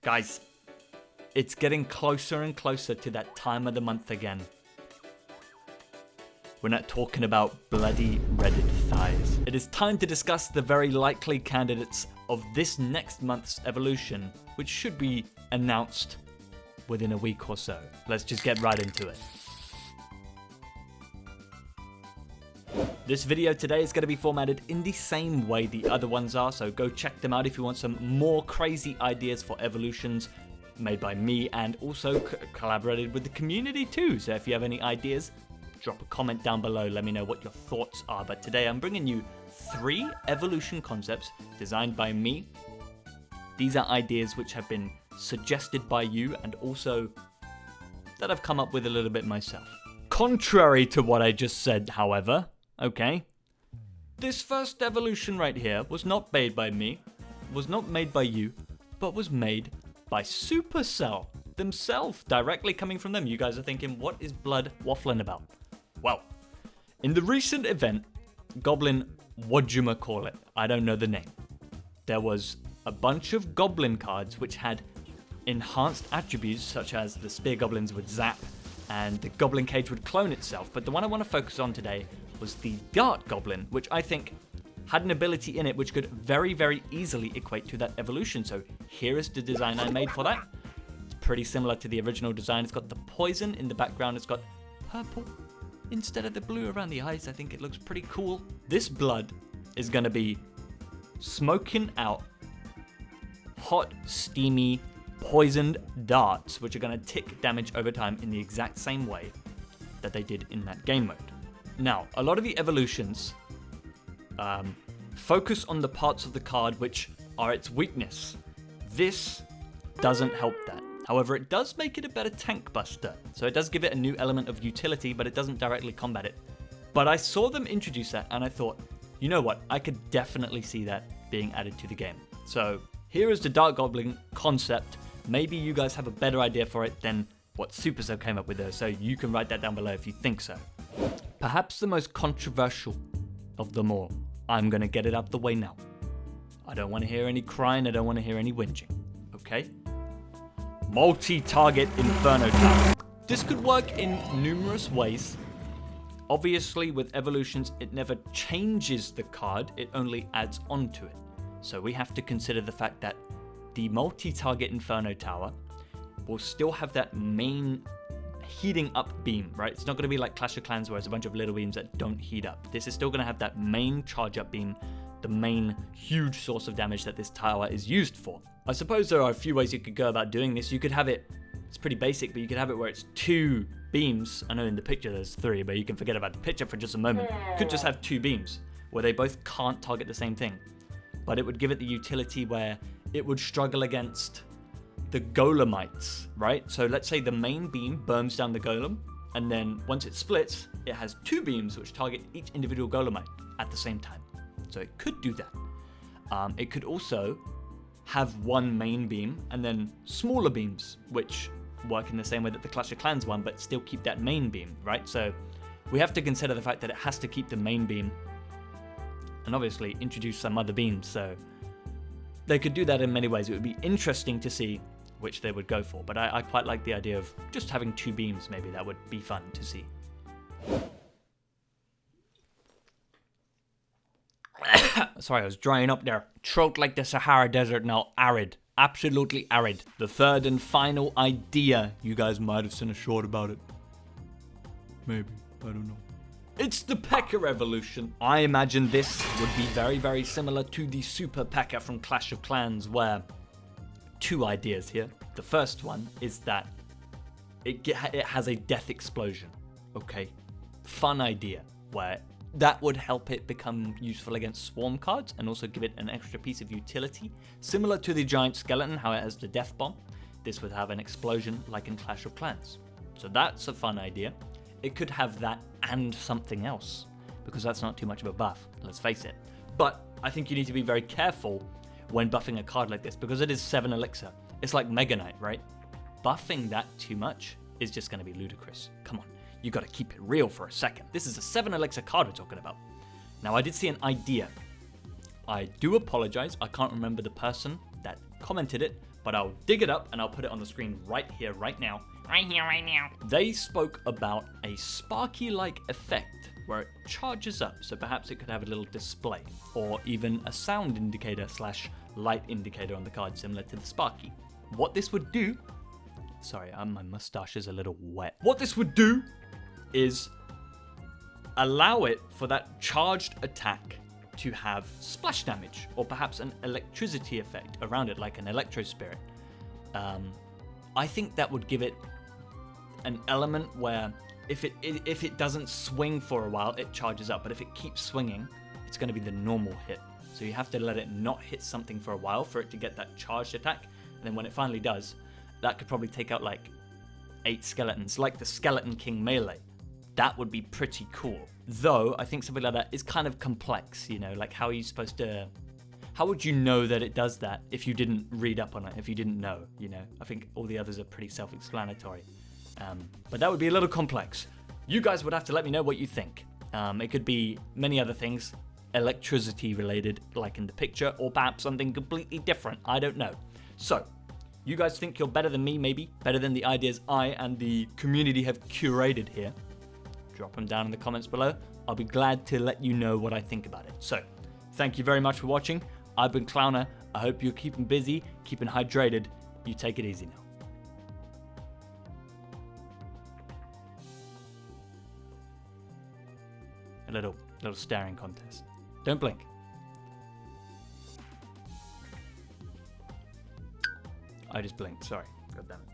Guys, it's getting closer and closer to that time of the month again. We're not talking about bloody Reddit thighs. It is time to discuss the very likely candidates of this next month's evolution, which should be announced within a week or so. Let's just get right into it. This video today is going to be formatted in the same way the other ones are, so go check them out if you want some more crazy ideas for evolutions made by me and also collaborated with the community too. So if you have any ideas, drop a comment down below, let me know what your thoughts are. But today I'm bringing you 3 evolution concepts designed by me. These are ideas which have been suggested by you and also that I've come up with a little bit myself. Contrary to what I just said, however, okay, this first evolution right here was not made by me, was not made by you, but was made by Supercell themselves, directly coming from them. You guys are thinking, what is Blood waffling about? Well, in the recent event, Goblin, whatchamacallit, I don't know the name, there was a bunch of Goblin cards which had enhanced attributes such as the Spear Goblins would zap and the Goblin Cage would clone itself, but the one I want to focus on today was the Dart Goblin, which I think had an ability in it which could very, very easily equate to that evolution. So here is the design I made for that. It's pretty similar to the original design. It's got the poison in the background. It's got purple instead of the blue around the eyes. I think it looks pretty cool. This blood is going to be smoking out hot, steamy, poisoned darts, which are going to tick damage over time in the exact same way that they did in that game mode. Now, a lot of the evolutions focus on the parts of the card which are its weakness. This doesn't help that. However, it does make it a better tank buster. So it does give it a new element of utility, but it doesn't directly combat it. But I saw them introduce that and I thought, you know what? I could definitely see that being added to the game. So here is the Dark Goblin concept. Maybe you guys have a better idea for it than what Supercell came up with there. So you can write that down below if you think so. Perhaps the most controversial of them all. I'm going to get it out the way now. I don't want to hear any crying. I don't want to hear any whinging. Okay? Multi-target Inferno Tower. This could work in numerous ways. Obviously, with evolutions, it never changes the card. It only adds on to it. So we have to consider the fact that the multi-target Inferno Tower will still have that main heating up beam, right? It's not going to be like Clash of Clans where it's a bunch of little beams that don't heat up. This is still going to have that main charge up beam, the main huge source of damage that this tower is used for. I suppose there are a few ways you could go about doing this. You could have it, it's pretty basic, but you could have it where it's 2 beams. I know in the picture there's 3, but you can forget about the picture for just a moment. You could just have 2 beams where they both can't target the same thing, but it would give it the utility where it would struggle against the golemites, right? So let's say the main beam burns down the golem, and then once it splits, it has 2 beams which target each individual golemite at the same time. So it could do that. It could also have 1 main beam and then smaller beams which work in the same way that the Clash of Clans one, but still keep that main beam, right? So we have to consider the fact that it has to keep the main beam and obviously introduce some other beams. So they could do that in many ways. It would be interesting to see which they would go for, but I quite like the idea of just having 2 beams. Maybe that would be fun to see. Sorry, I was drying up there. Throat like the Sahara Desert now, arid. Absolutely arid. The third and final idea. You guys might have seen a short about it. Maybe, I don't know. It's the Pekka evolution. I imagine this would be very, very similar to the Super Pekka from Clash of Clans, where 2 ideas here. The first one is that it has a death explosion. Okay, fun idea, where that would help it become useful against swarm cards and also give it an extra piece of utility. Similar to the giant skeleton, how it has the death bomb, this would have an explosion like in Clash of Clans. So that's a fun idea. It could have that and something else, because that's not too much of a buff, let's face it. But I think you need to be very careful when buffing a card like this, because it is 7 elixir. It's like Mega Knight, right? Buffing that too much is just going to be ludicrous. Come on, you got to keep it real for a second. This is a 7 elixir card we're talking about. Now, I did see an idea. I do apologize, I can't remember the person that commented it, but I'll dig it up and I'll put it on the screen right here, right now. Right here, right now. They spoke about a sparky-like effect where it charges up, so perhaps it could have a little display, or even a sound indicator / light indicator on the card, similar to the Sparky. What this would do, sorry, my mustache is a little wet. What this would do is allow it for that charged attack to have splash damage, or perhaps an electricity effect around it, like an electro spirit. I think that would give it an element where if it doesn't swing for a while, it charges up, but if it keeps swinging, it's going to be the normal hit. So you have to let it not hit something for a while for it to get that charged attack, and then when it finally does, that could probably take out like 8 skeletons, like the Skeleton King melee. That would be pretty cool. Though, I think something like that is kind of complex, you know, like how are you supposed to... How would you know that it does that if you didn't read up on it, if you didn't know, you know? I think all the others are pretty self-explanatory. But that would be a little complex. You guys would have to let me know what you think. It could be many other things, electricity related, like in the picture, or perhaps something completely different. I don't know. So, you guys think you're better than me, maybe? Better than the ideas I and the community have curated here? Drop them down in the comments below. I'll be glad to let you know what I think about it. So, thank you very much for watching. I've been Clowner. I hope you're keeping busy, keeping hydrated. You take it easy now. A little staring contest. Don't blink. I just blinked, sorry. God damn it.